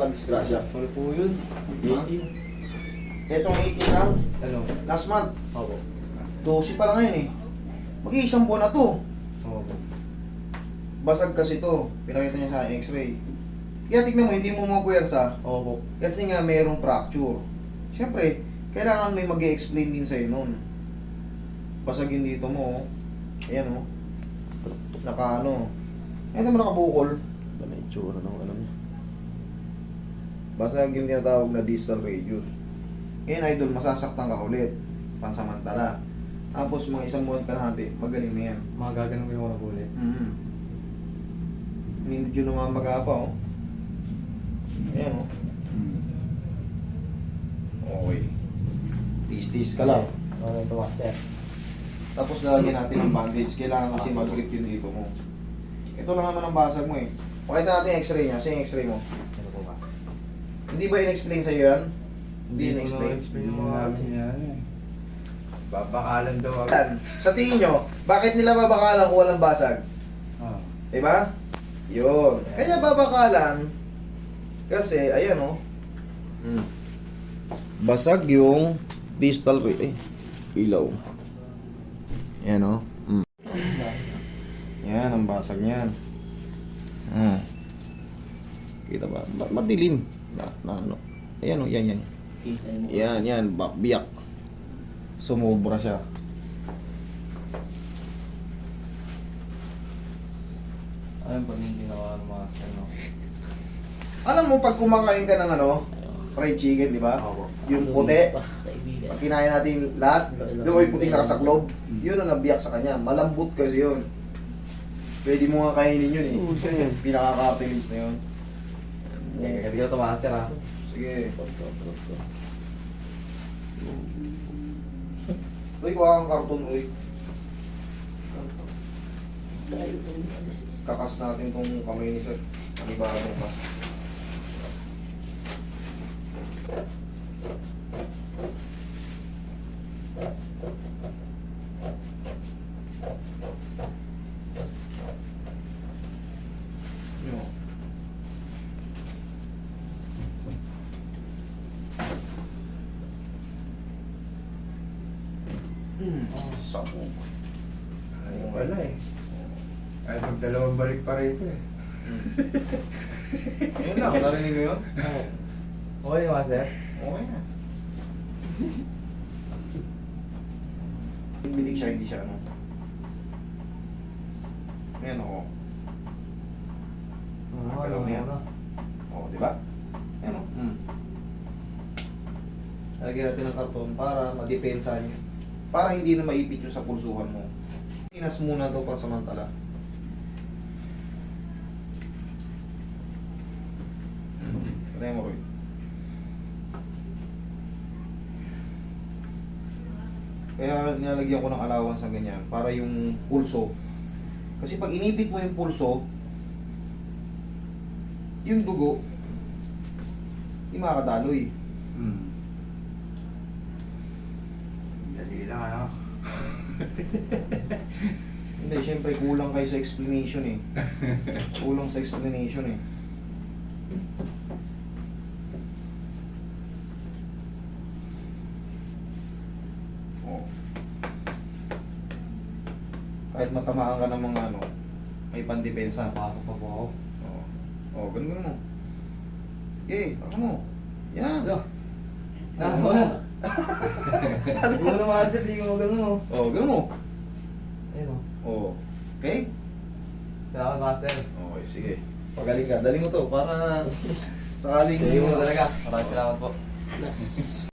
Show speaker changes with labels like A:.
A: nakadisgrasya?
B: Ano po yun?
A: Ha? Etong 18 lang,
B: Ano?
A: last month.
B: Opo.
A: 12 pa lang ngayon eh. Mag-iisang buwan na to.
B: Opo.
A: Basag kasi to. Pinakita niya sa akin, x-ray. Kaya tignan mo, hindi mo mapuwersa.
B: Opo.
A: Kasi nga mayroong fracture. Siyempre, kailangan may mag-i-explain din sa'yo nun. Basag yung dito mo. Ayan o. Naka ano. Ayan mo nakabukol.
C: Ba na itsura ng ano niya?
A: Basag yung tinatawag na distal radius. Ngayon idol, masasaktan ka ulit. Pansamantala. Tapos mga isang buwan kalahati, magaling na yan.
B: Mga gaganong yung oras ulit.
A: Medyo namamaga pa oh. Ayan oh. Okay. Tis-tis ka lang.
B: Ano ito, master?
A: Tapos lalagyan natin ng bandage. Kailangan kasi mag-grip yung dito mo. Ito lang naman ang basag mo eh. Pakita natin yung x-ray niya. Sa yung x-ray mo.
B: Ano po, master?
A: Hindi ba in-explain sa'yo yan? Hindi in-explain.
B: explain yung mga kasi yan eh. Babakalan daw ako.
A: Sa tingin nyo, bakit nila babakalan kung walang basag?
B: Ah.
A: Diba? Yun. Kaya babakalan kasi, ayan oh. Basag yung distal ilaw. Yan oh. Yan ang basag niyan. Kita ba? Madilim. Na ano. Ayan oh, yan. Yan, biyak. Sumobra siya.
B: Ano ba yung ginawa ng master, no?
A: Alam mo, pag kumakain ka ng ano, fried chicken, di ba?
B: Opo.
A: Yung puti, pag kinain natin lahat, di ba yung puting nakasaklob? Yun ang nabiyak sa kanya. Malambot kasi yun. Pwede mo nga kainin yun eh. Pinaka-cartilage na yun.
B: Hindi ko ito, master, ha?
A: Sige. Uy, kuha kang karton, uy. Kakas natin tong kamay ni sir. Panibagong kas. Yo. Sabog.
B: Ayun pala eh. Ay, magdalawang balik pa rito eh.
A: Ayun lang, narinig mo yun?
B: Okay, master?
A: Okay na. Bilig siya, hindi siya ano. Ayan ako. Galaw na yan. Oo, di ba? Ayan o. Lagyan natin ng karton para madepensa niyo. Para hindi na maipit yung sa pulsuhan mo. Inas muna to para samantala. Kaya mo, Roy. Kaya nilalagyan ko ng allowance ng ganyan para yung pulso. Kasi pag inipit mo yung pulso, yung dugo, hindi makakadaloy.
B: Dali lang, ano?
A: Hindi, syempre kulang kayo sa explanation eh. Kulang sa explanation eh. Oh. Kahit matamaan ka ng mga ano, may pandepensa.
B: Pasok pa po ako.
A: Oo. Oh, ganun mo. Okay, pasok mo. Yan.
B: Ano? Wala. Ano na, master? Hindi ko magano.
A: Oh, ganun mo.
B: Ayun, o.
A: Oh. Okay?
B: Salamat, master.
A: Okay, sige. Pagaling ka. Dali mo to para sakaling...
B: Hindi mo talaga. Maraming salamat po.